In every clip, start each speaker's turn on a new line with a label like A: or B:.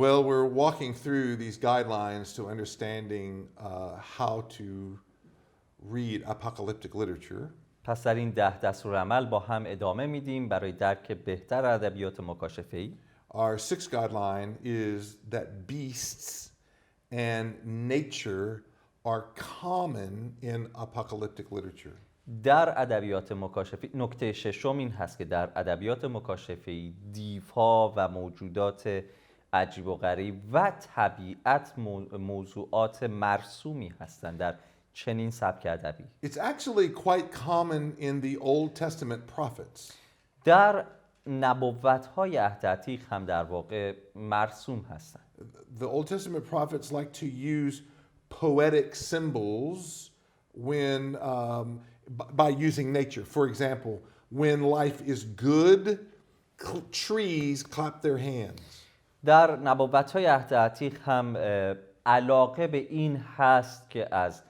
A: Well, we're walking through these guidelines to understanding how to read apocalyptic literature.
B: پس در این 10 دستورالعمل با هم ادامه میدیم برای درک بهتر ادبیات مکاشفه‌ای.
A: Our sixth guideline is that beasts and nature are common in apocalyptic literature.
B: در ادبیات مکاشفه‌ای نکته ششم این هست که در ادبیات مکاشفه‌ای دیوها و موجودات عجیب و غریب و طبیعت موضوعات مرسومی هستند در چنین سبک ادبی.
A: It's actually quite common in the Old Testament prophets.
B: در نبوت‌های عهد عتیق هم در واقع مرسوم هستند.
A: The Old Testament prophets like to use poetic symbols when by using nature. For example, when life is good, trees clap their hands.
B: در نبوت‌های عهد عتیق هم علاقه به این هست که از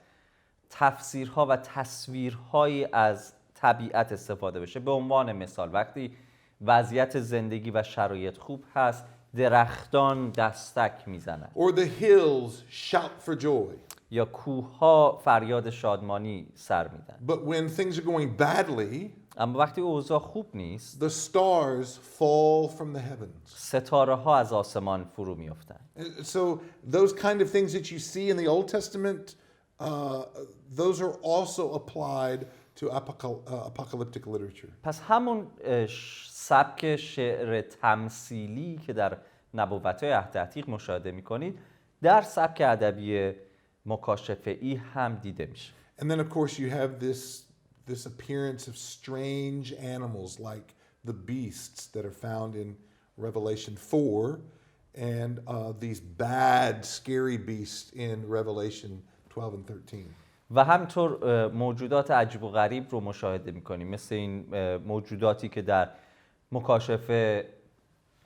B: تفسیرها و تصویرهایی از طبیعت استفاده بشه. به عنوان مثال وقتی وضعیت زندگی و شرایط خوب هست درختان دستک میزنند.
A: Or the hills shout for joy.
B: یا کوه‌ها فریاد شادمانی سر میدن.
A: But when things are going badly,
B: اما وقتی اوضاع خوب نیست
A: the stars fall from the heavens.
B: ستاره‌ها از آسمان فرو میافتند.
A: So those kind of things that you see in the Old Testament, those are also applied to apocalyptic literature.
B: پس همون سبک شعر تمثیلی که در نبوت‌های عهد عتیق مشاهده می‌کنید در سبک ادبی مکاشفه‌ای هم دیده میشه.
A: And then of course you have this appearance of strange animals like the beasts that are found in Revelation 4 and these bad scary beasts in Revelation 12 and 13.
B: و همینطور موجودات عجیب و غریب رو مشاهده می‌کنیم مثل این موجوداتی که در مکاشفه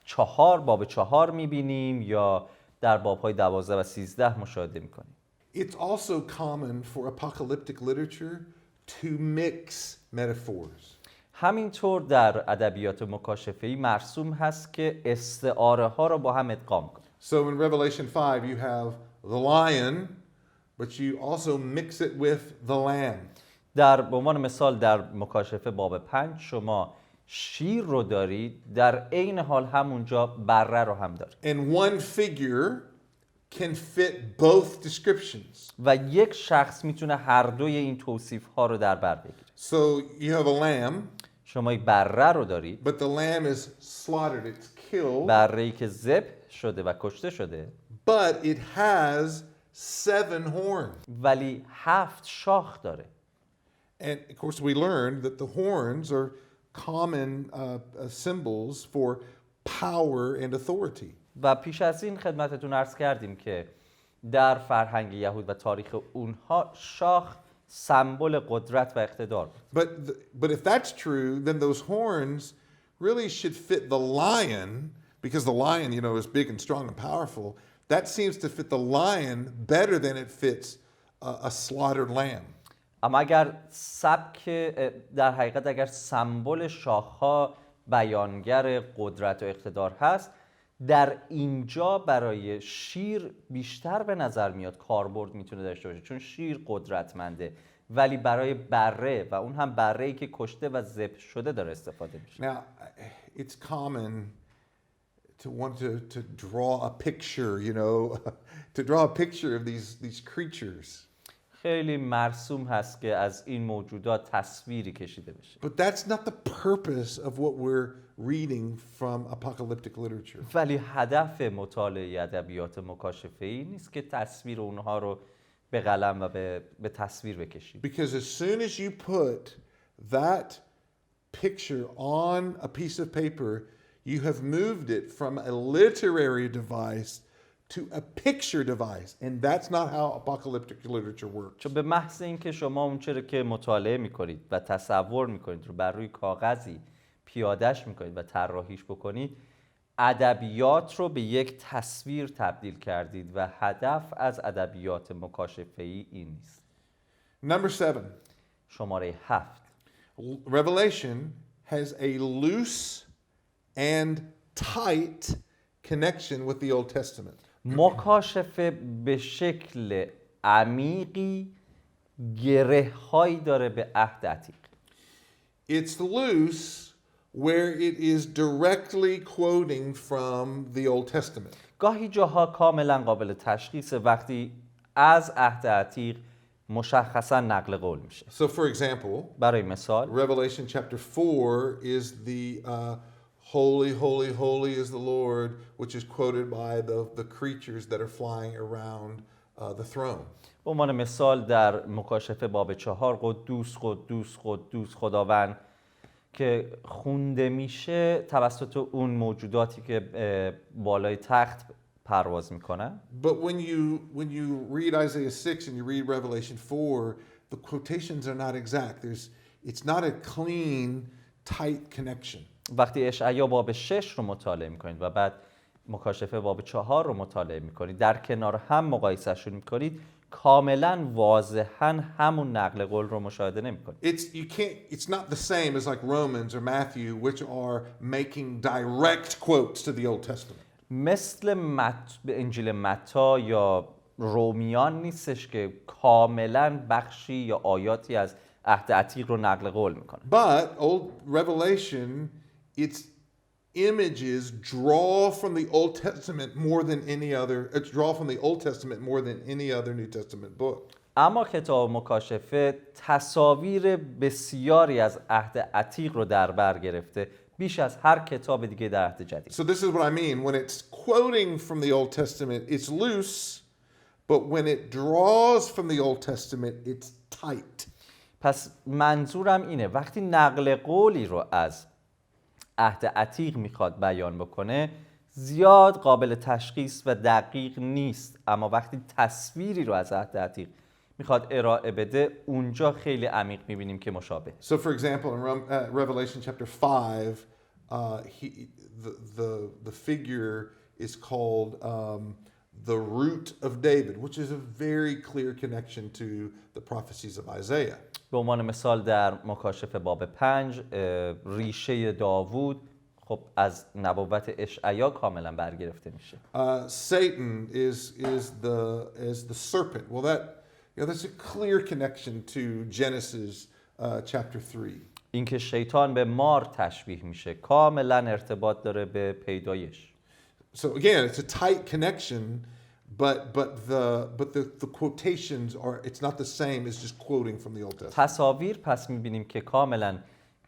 B: 4 باب 4 می‌بینیم یا در باب‌های 12 و 13 مشاهده می‌کنیم.
A: It's also common for apocalyptic literature to mix metaphors.
B: همینطور در ادبیات مکاشفه‌ای مرسوم هست که استعاره‌ها رو با هم ادغام کنیم.
A: So in Revelation 5 you have the lion, but you also mix it with the lamb.
B: در به عنوان مثال در مکاشفه باب 5 شما شیر رو دارید در عین حال همونجا بره رو هم دارید.
A: And one figure can fit both descriptions.
B: و یک شخص میتونه هر دوی این توصیف‌ها رو در بر بگیره.
A: So you have a lamb,
B: شما یک بره رو دارید.
A: but the lamb is slaughtered, it's killed.
B: بره‌ای که ذبح شده و کشته شده.
A: But it has 7 horns.
B: ولی 7 شاخ داره.
A: And of course we learned that the horns are common symbols for power and authority.
B: و پیش از این خدمتتون عرض کردیم که در فرهنگ یهود و تاریخ اونها شاخ سمبل قدرت و اقتدار بود.
A: But if that's true, then those horns really should fit the lion, because the lion, you know, is big and strong and powerful. That seems to fit the lion better than it fits a slaughtered lamb.
B: اما اگر سبک در حقیقت اگر سمبل شاخ‌ها بیانگر قدرت و اقتدار هست در اینجا برای شیر بیشتر به نظر میاد کاربرد میتونه داشته باشه چون شیر قدرتمنده ولی برای بره و اون هم بره‌ای که کشته و ذبح شده داره استفاده میشه.
A: Now it's common to want to draw a picture, you know, to draw a picture of these creatures.
B: خیلی مرسوم هست که از این موجودات تصویری کشیده بشه.
A: But that's not the purpose of what we're reading from apocalyptic literature.
B: ولی هدف مطالعه ادبیات مکاشفه‌ای نیست که تصویر اونها رو به قلم و به تصویر بکشید.
A: Because as soon as you put that picture on a piece of paper, you have moved it from a literary device to a picture device, and that's not how apocalyptic literature works.
B: چون به محض اینکه شما اون چیزی که مطالعه می‌کنید و تصور می‌کنید رو بر روی کاغذی پیاده‌اش می‌کنید و طراحیش بکنید، ادبیات رو به یک تصویر تبدیل کردید و هدف از ادبیات مکاشفه‌ای این نیست.
A: Number 7.
B: شماره 7.
A: Revelation has a loose and tight connection with the Old Testament.
B: مکاشفه به شکل عمیقی گره هایی داره به عهد عتیق.
A: It's loose where it is directly quoting from the Old Testament.
B: گاهی جاها کاملا قابل تشخیص وقتی از عهد عتیق مشخصا نقل قول میشه.
A: So for example,
B: برای مثال
A: Revelation chapter 4 is the holy, holy, holy is the Lord, which is quoted by the creatures that are flying around the throne.
B: به عنوان مثال در مکاشفه باب 4 قدوس قدوس قدوس خداوند که خونده میشه توسط اون موجوداتی که بالای تخت پرواز میکنن.
A: But when you read Isaiah 6 and you read Revelation 4, the quotations are not exact. It's not a clean, tight connection.
B: وقتی اشعیا باب 6 رو مطالعه میکنید و بعد مکاشفه باب 4 رو مطالعه میکنید در کنار هم مقایسهشون میکنید کاملا واضحا همون نقل قول رو مشاهده نمیکنید.
A: It's not the same as like Romans or Matthew, which are making direct quotes to the Old Testament.
B: مثل انجیل متی یا رومیان نیستش که کاملا بخشی یا آیاتی از عهد عتیق رو نقل قول میکنه.
A: But Old Revelation, its images draw from the Old Testament more than any other. Draw from the Old Testament more than any other New Testament book.
B: اما کتاب مکاشفه تصاویر بسیاری از عهد عتیق رو در بر گرفته بیش از هر کتاب دیگه در عهد جدید.
A: So this is what I mean. When it's quoting from the Old Testament, it's loose, but when it draws from the Old Testament, it's tight.
B: پس منظورم اینه وقتی نقل قولی رو از عهد عتیق میخواد بیان بکنه زیاد قابل تشخیص و دقیق نیست، اما وقتی تصویری رو از عهد عتیق میخواد ارائه بده اونجا خیلی عمیق میبینیم که مشابه.
A: So for example, in Revelation chapter 5, the figure is called the root of David, which is a very clear connection to the prophecies of Isaiah.
B: به عنوان مثال در مکاشفه باب 5 ریشه داوود خب از نبوت اشعیا کاملا برگرفته میشه.
A: Satan is the serpent. Well, that's a clear connection to Genesis chapter 3.
B: اینکه شیطان به مار تشبیه میشه کاملا ارتباط داره به پیدایش.
A: So again, it's a tight connection, but the quotations are, it's not the same as just quoting from the Old Testament.
B: تصاویر پس میبینیم که کاملا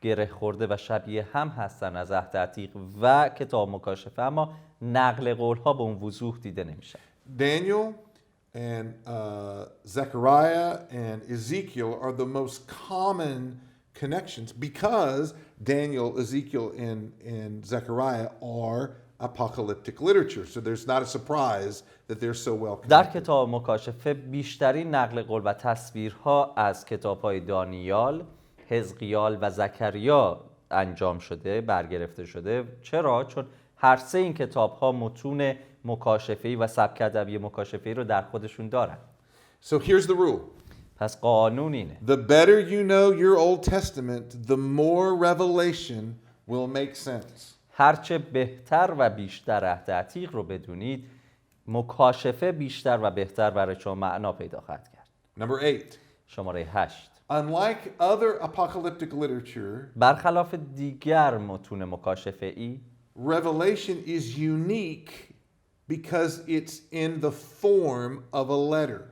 B: گره خورده و شبیه هم هستن از عهد عتیق و کتاب مکاشفه، اما نقل قول ها به اون وضوح دیده نمیشه.
A: Daniel and Zechariah and Ezekiel are the most common connections because Daniel, Ezekiel, and Zechariah are apocalyptic literature. So there's not a surprise that they're so well connected.
B: در کتاب مکاشفه بیشترین نقل قول و تصویرها از کتاب‌های دانیال، حزقیال و زکریا انجام شده، برگرفته شده. چرا؟ چون هر سه این کتاب‌ها متون مکاشفه‌ای و سبک ادبی مکاشفه‌ای رو در خودشون دارن.
A: So here's the rule.
B: پس قانون اینه.
A: The better you know your Old Testament, the more revelation will make sense.
B: هرچه بهتر و بیشتر عهد عتیق رو بدونید، مکاشفه بیشتر و بهتر برای شما معنا پیدا خواهد کرد.
A: Number 8.
B: شماره 8.
A: Unlike other apocalyptic literature,
B: برخلاف دیگر متون مکاشفه‌ای،
A: Revelation is unique because it's in the form of a letter.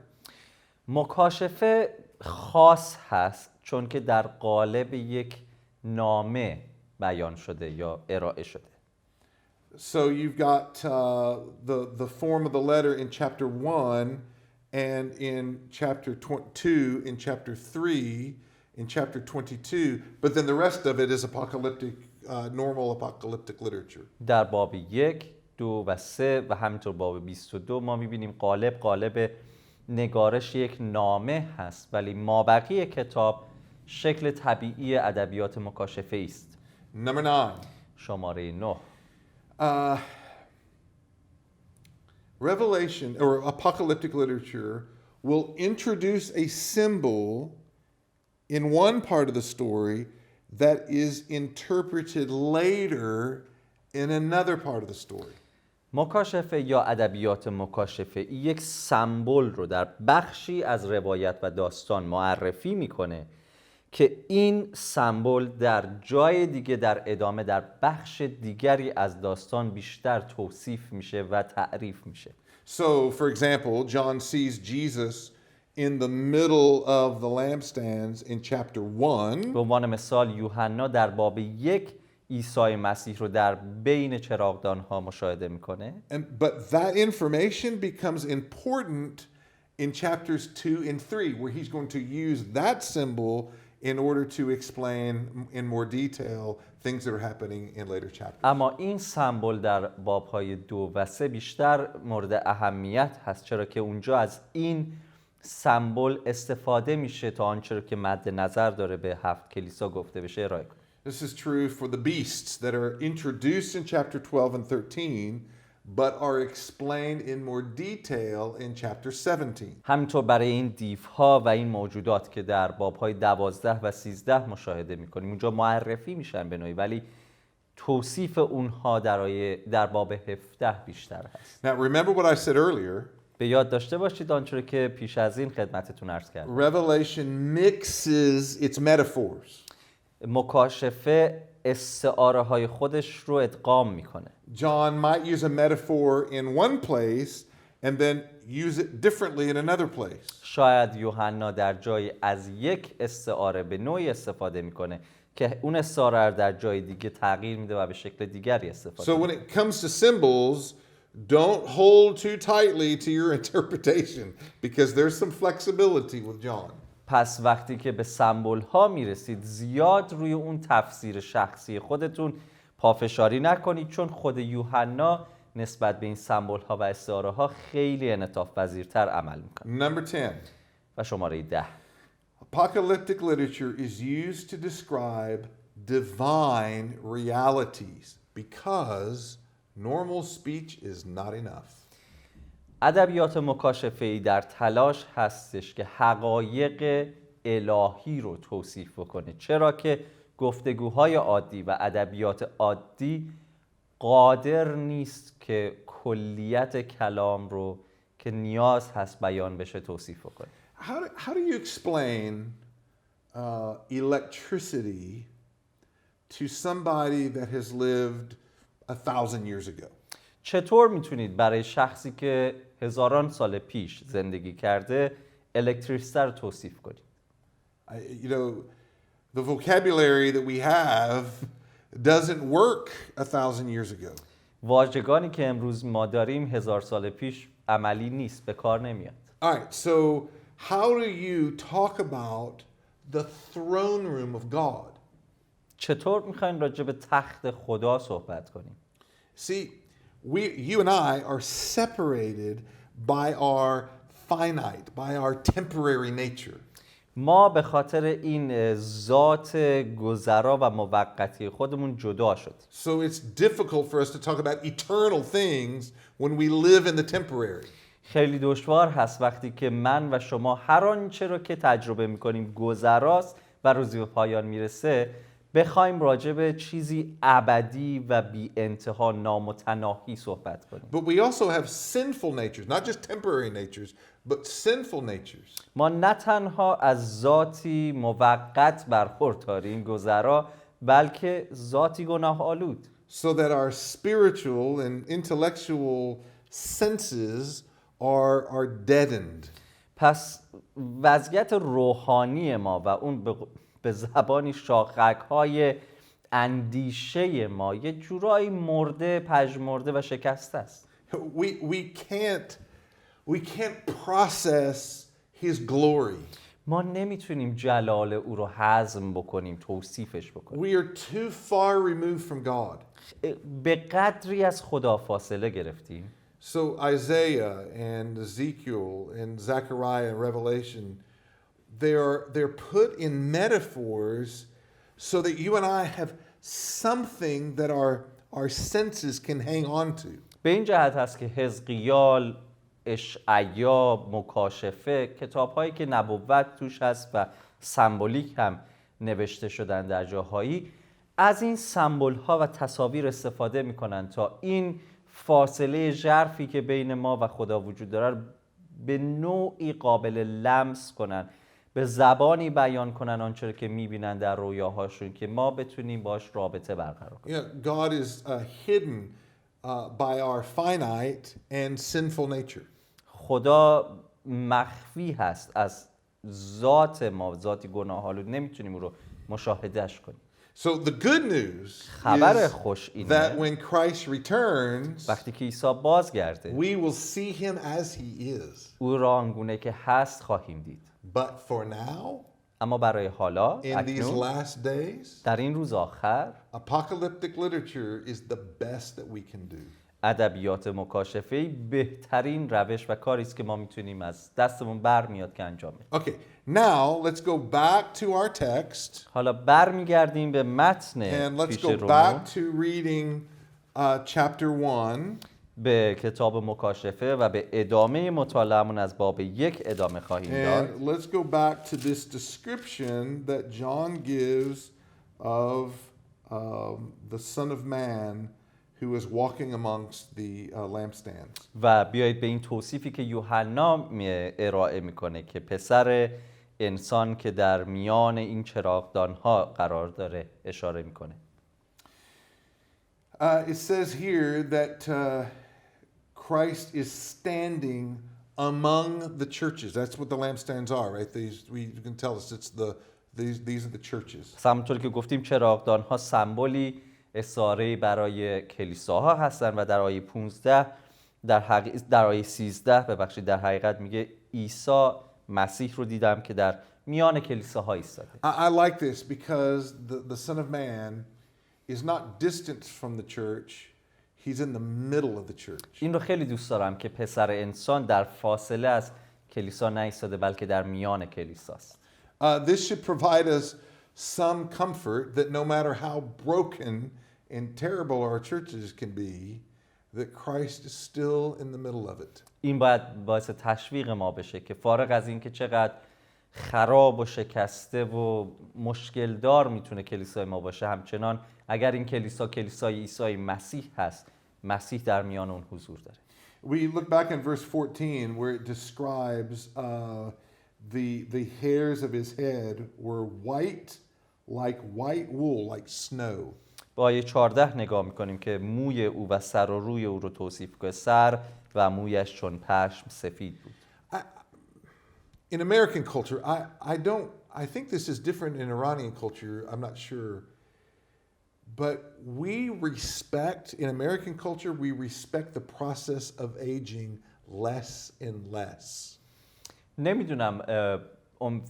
B: مکاشفه خاص هست چون که در قالب یک نامه بیان شده یا ارائه شده.
A: So you've got the form of the letter in chapter 1 and in chapter 2, in chapter 3, in chapter 22, but then the rest of it is apocalyptic, normal apocalyptic literature.
B: در باب 1، 2 و 3 و همینطور باب 22 ما می‌بینیم قالب نگارش یک نامه هست، ولی مابقی کتاب شکل طبیعی ادبیات مکاشفه است.
A: Number 9.
B: شماره 9.
A: Revelation or apocalyptic literature will introduce a symbol in one part of the story that is interpreted later in another part of the story.
B: مکاشفه یا ادبیات مکاشفه یک سمبل رو در بخشی از روایت و داستان معرفی میکنه که این سمبل در جای دیگه در ادامه در بخش دیگری از داستان بیشتر توصیف میشه و تعریف میشه.
A: So, for example, John sees Jesus in the middle of the lampstands in chapter 1.
B: به عنوان مثال یوحنا در باب 1 عیسی مسیح رو در بین چراغدان‌ها مشاهده میکنه.
A: But that information becomes important in chapters 2 and 3, where he's going to use that symbol in order to explain in more detail things that are happening in later chapters.
B: اما این سمبل در باب‌های 2 و 3 بیشتر مورد اهمیت هست، چرا که اونجا از این سمبل استفاده میشه تا آنچه رو که مد نظر داره به 7 کلیسا گفته بشه ارائه کنه.
A: This is true for the beasts that are introduced in chapter 12 and 13, but are explained in more detail in chapter 17.
B: همینطور برای این دیوها و این موجودات که در باب‌های 12 و 13 مشاهده می‌کنیم، اونجا معرفی میشن به نوعی، ولی توصیف اونها در باب 17 بیشتر هست.
A: Now remember what I said earlier.
B: به یاد داشته باشید آنچه رو که پیش از این خدمتتون عرض کردم.
A: Revelation mixes its metaphors.
B: مکاشفه استعاره های خودش رو ادغام میکنه.
A: John might use a metaphor in one place and then use it differently in another place.
B: شاید یوحنا در جای از یک استعاره به نوعی استفاده میکنه که اون استعاره رو در جای دیگه تغییر میده و به شکل دیگری استفاده
A: So
B: میکنه.
A: when it comes to symbols, don't hold too tightly to your interpretation because there's some flexibility with John.
B: پس وقتی که به سمبل ها میرسید زیاد روی اون تفسیر شخصی خودتون پافشاری نکنید، چون خود یوحنا نسبت به این سمبل ها و استعاره ها خیلی انعطاف پذیرتر عمل میکنه.
A: Number 10.
B: و شماره 10.
A: Apocalyptic literature is used to describe divine realities because normal speech is not enough.
B: ادبیات مکاشفه‌ای در تلاش هستش که حقایق الهی رو توصیف بکنه، چرا که گفتگوهای عادی و ادبیات عادی قادر نیست که کلیت کلام رو که نیاز هست بیان بشه توصیف بکنه.
A: How do you explain electricity to somebody that has lived 1,000 years ago?
B: چطور میتونید برای شخصی که هزاران سال پیش زندگی کرده الکتریسیته رو توصیف کنید؟
A: You know, the vocabulary that we have doesn't work 1,000 years ago.
B: واژگانی که امروز ما داریم 1000 سال پیش عملی نیست، به کار نمیاد.
A: All right, so how do you talk about the throne room of God?
B: چطور میخواین راجع به تخت خدا صحبت کنیم؟
A: See, you and I are separated by our finite, by our temporary nature.
B: ما به خاطر این ذات گذرا و موقتی خودمون جدا شد.
A: So it's difficult for us to talk about eternal things when we live in the temporary.
B: خیلی دشوار هست وقتی که من و شما هر آنچه رو که تجربه میکنیم گذراست و روزی به پایان میرسه بخوایم راجع به چیزی ابدی و بی انتها نامتناهی صحبت کنیم.
A: But we also have sinful natures, not just temporary natures, but sinful natures.
B: ما نه تنها از ذاتی موقت برخورداریم گذرا، بلکه ذاتی گناه آلود.
A: So that our spiritual and intellectual senses are deadened.
B: پس وضعیت روحانی ما و اون به زبانی شاخک‌های اندیشه ما یه جورایی مرده، پژمرده و شکسته است.
A: We can't process his glory.
B: ما نمیتونیم جلال او رو هضم بکنیم، توصیفش بکنیم.
A: We are too far removed from God.
B: به قدری از خدا فاصله گرفتیم.
A: So Isaiah and Ezekiel and Zechariah and Revelation, they're put in metaphors so that you and I have something that our senses can hang on to.
B: به این جهت هست که حزقیال، اشعیا، مکاشفه، کتاب‌هایی که نبوت توش هست و سمبولیک هم نوشته شدن در جاهایی، از این سمبول‌ها و تصاویر استفاده می‌کنن تا این فاصله ژرفی که بین ما و خدا وجود داره به نوعی قابل لمس کنن، به زبانی بیان کنن آنچه که میبینن در رویاهاشون که ما بتونیم باش رابطه برقرار کنیم.
A: Yeah, God is hidden by our finite and sinful nature.
B: خدا مخفی هست از ذات ما، ذاتی گناه‌آلود، نمیتونیم او رو مشاهدهش کنیم.
A: So the good news
B: خبر
A: is
B: خوش
A: that
B: اینه
A: when Christ returns,
B: وقتی که عیسی بازگرده
A: we will see him as he is.
B: او را آنگونه که هست خواهیم دید.
A: But for now,
B: اما برای حالا،
A: in these
B: اکنون،
A: last days,
B: در این روز آخر،
A: apocalyptic literature is the best that we can do.
B: ادبیات مکاشفه‌ای بهترین روش و کاری است که ما میتونیم از دستمون برمیاد که انجام بدیم.
A: Okay, now let's go back to our text
B: حالا برمیگردیم به متن
A: and let's
B: پیش
A: go
B: رو،
A: back to reading chapter 1.
B: به کتاب مکاشفه و به ادامه مطالعه‌مون از باب 1 ادامه خواهیم داد.
A: And let's go back to this description that John gives of the Son of Man who is walking amongst the lampstands.
B: و بیایید به این توصیفی که یوحنا ارائه میکنه که پسر انسان که در میان این چراغدان‌ها قرار داره اشاره میکنه.
A: It says here that Christ is standing among the churches. That's what the lampstands are, right? You can tell us these are the churches.
B: همونطور که گفتیم چراغدان‌ها سمبولی استعاره‌ای برای کلیساها هستن و در آیه 15 در آیه 13 در حقیقت میگه عیسی مسیح رو دیدم که در میان کلیساها ایستاده.
A: I like this because the Son of Man is not distant from the church. He's in the middle of the church.
B: این رو خیلی دوست دارم که پسر انسان در فاصله از کلیسا نایستاده بلکه در میان کلیساست.
A: This should provide us some comfort that no matter how broken and terrible our churches can be, that Christ is still in the middle of it.
B: این باید باعث تشویق ما بشه که فارغ از این که چقدر خراب و شکسته و مشکل دار میتونه کلیسای ما باشه، همچنان اگر این کلیسا کلیسای عیسی مسیح هست، مسیح در میان اون حضور داره.
A: We look back in verse 14 where it describes the hairs of his head were white like white wool, like snow.
B: با آیه 14 نگاه میکنیم که موی او و سر و روی او رو توصیف کنه. سر و مویش چون پشم سفید بود.
A: In American culture, I think this is different in Iranian culture, I'm not sure. But in American culture, we respect the process of aging less and less.
B: نمیدونم،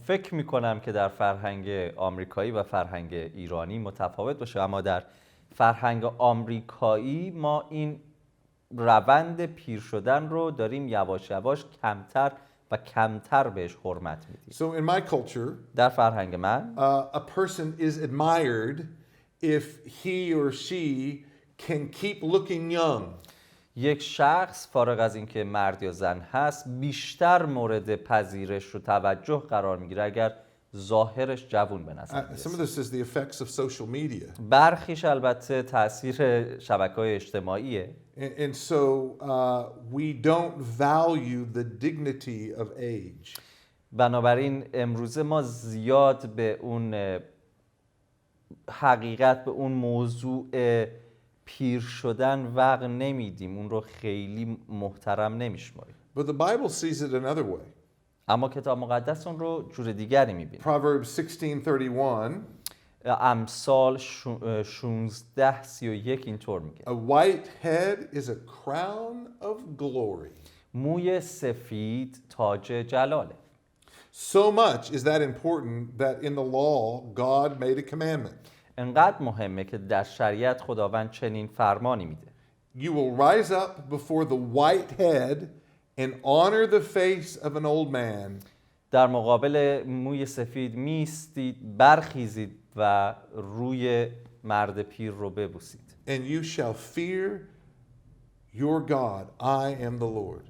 B: فکر میکنم که در فرهنگ آمریکایی و فرهنگ ایرانی متفاوت باشه، اما در فرهنگ آمریکایی ما این روند پیر شدن رو داریم یواش یواش کمتر و کمتر بهش حرمت میدیم.
A: So in my culture,
B: در فرهنگ من
A: a person is admired if he or she can keep looking young.
B: یک شخص فارغ از اینکه مرد یا زن هست بیشتر مورد پذیرش و توجه قرار میگیره اگر ظاهرش جوون به نظر
A: Some of
B: میرسه.
A: this is the effects of social media.
B: برخیش البته تاثیر شبکه‌های اجتماعیه.
A: And so we don't value the dignity of age.
B: بنابراین امروزه ما زیاد به اون حقیقت، به اون موضوع پیر شدن وقت نمیدیم، اون رو خیلی محترم نمیشماریم.
A: But the Bible sees it another way.
B: اما کتاب مقدس اون رو جور دیگری میبینه.
A: Proverbs 16:31.
B: امثال 16:31 اینطور میگه.
A: A white head is a crown of glory.
B: موی سفید تاج جلاله.
A: So much is that important that in the law God made a commandment.
B: انقدر مهمه که در شریعت خداوند چنین فرمانی میده.
A: You will rise up before the white head and honor the face of an old man.
B: در مقابل موی سفید میستید، برخیزید و روی مرد پیر رو ببوسید.
A: And you shall fear your God, I am the Lord.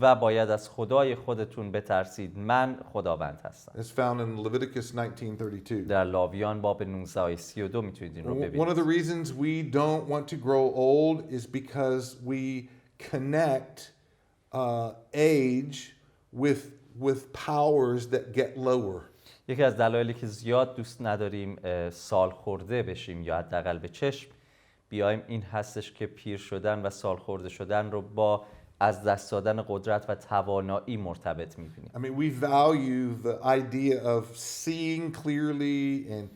B: و باید از خدای خودتون بترسید، من خداوند هستم.
A: It's found in Leviticus 19:32.
B: در لاویان باب 19 آیه 32 میتونید این رو
A: One of
B: ببینید.
A: the reasons we don't want to grow old is because we connect age with powers that get lower.
B: یکی از دلایلی که زیاد دوست نداریم سال خورده بشیم یا حداقل به چشم بیایم این هستش که پیر شدن و سال خورده شدن رو با از دست دادن قدرت و توانایی مرتبط می‌بینیم.
A: I mean, we value the idea of seeing clearly and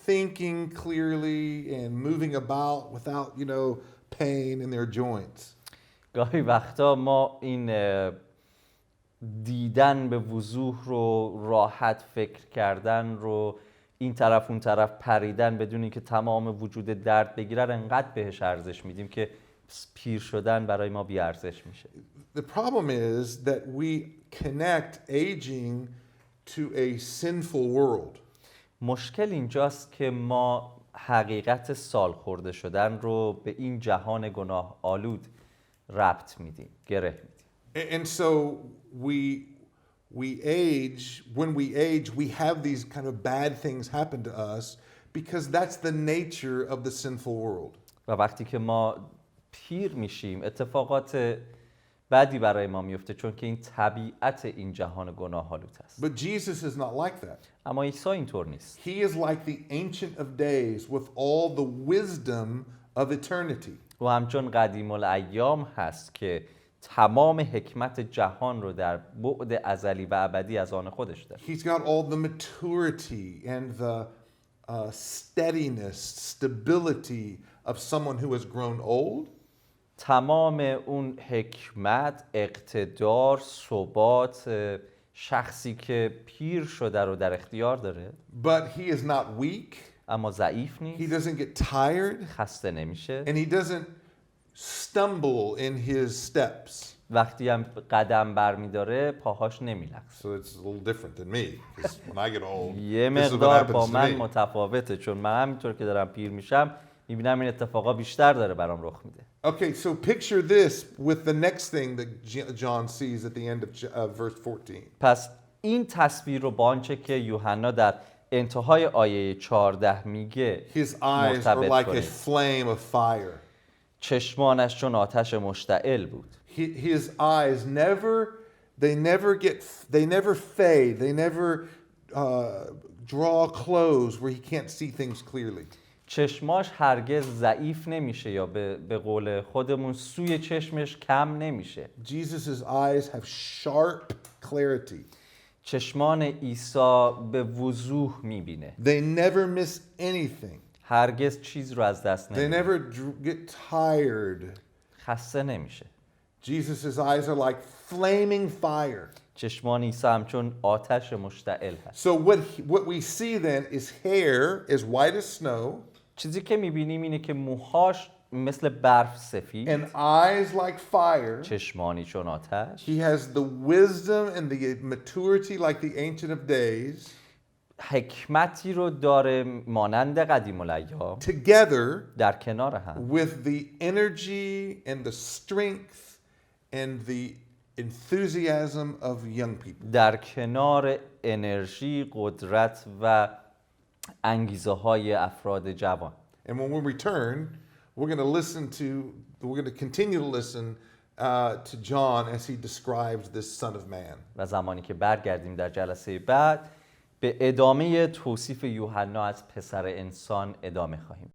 A: thinking clearly and moving about without, pain in their joints.
B: گاهی وقتا ما این دیدن به وضوح رو، راحت فکر کردن رو، این طرف اون طرف پریدن بدون اینکه تمام وجود درد بگیره رو انقدر بهش ارزش میدیم که پیر شدن برای ما بی ارزش میشه.
A: The problem is that we connect aging to a sinful world.
B: مشکل اینجاست که ما حقیقت سال خورده شدن رو به این جهان گناه آلود ربط میدیم، گره میدیم.
A: And so we age, when we age, we have these kind of bad things happen to us because that's the nature of the sinful world.
B: و وقتی که ما پیر میشیم اتفاقات بدی برای ما میفته چون که این طبیعت این جهان گناه آلود است.
A: But Jesus is not like that.
B: اما عیسی اینطور نیست.
A: He is like the Ancient of Days with all the wisdom of eternity.
B: و همچون قدیم الایام هست که تمام حکمت جهان رو در بعد ازلی و ابدی از آن خودش داره.
A: He's got all the maturity and the steadiness, stability of someone who has grown old.
B: تمام اون حکمت، اقتدار، ثبات شخصی که پیر شده رو در اختیار داره.
A: But he is not weak.
B: اما ضعیف
A: He
B: نیست.
A: doesn't get tired.
B: خسته نمیشه.
A: And he doesn't stumble in his steps.
B: وقتی هم قدم برمیداره پاهاش نمیلغزه.
A: So it's a little different than me. Because when I get old,
B: یه
A: this is what
B: مقدار
A: happens
B: با
A: to
B: من
A: me.
B: متفاوته چون من همینطور که دارم پیر میشم میبینم این اتفاقا بیشتر داره برام رخ میده.
A: Okay, so picture this with the next thing that John sees at the end of verse 14.
B: پس این تصویر رو با آنچه که یوحنا در انتهای آیه 14 میگه
A: His eyes are
B: مرتبط
A: like a
B: کنید.
A: flame of fire.
B: چشمانش چون آتش مشتعل بود.
A: His eyes they never fade. They never draw close where he can't see things clearly.
B: چشماش هرگز ضعیف نمیشه یا به قول خودمون سوی چشمش کم نمیشه.
A: Jesus' eyes have sharp clarity.
B: چشمان عیسی به وضوح میبینه.
A: They never miss anything.
B: هرگز چیز رو از دست
A: They
B: نمیده.
A: never get tired.
B: خسته نمیشه.
A: Jesus' eyes are like flaming fire.
B: چشمان عیسی همچون آتش مشتعل هست.
A: So what we see then is hair as white as snow.
B: چیزی که میبینیم اینه که موهاش مثل برف سفید.
A: And eyes like fire.
B: چشمانی چون آتش.
A: He has the wisdom and the maturity like the Ancient of Days.
B: حکمتی رو داره مانند قدیم الایام.
A: Together
B: در کنار هم.
A: with the energy and the strength and the enthusiasm of young people.
B: در کنار انرژی، قدرت و انگیزه های افراد جوان.
A: And when we return, we're going to continue to listen to John as he describes this Son of Man.
B: و زمانی که برگردیم در جلسه بعد به ادامه توصیف یوحنا از پسر انسان ادامه خواهیم.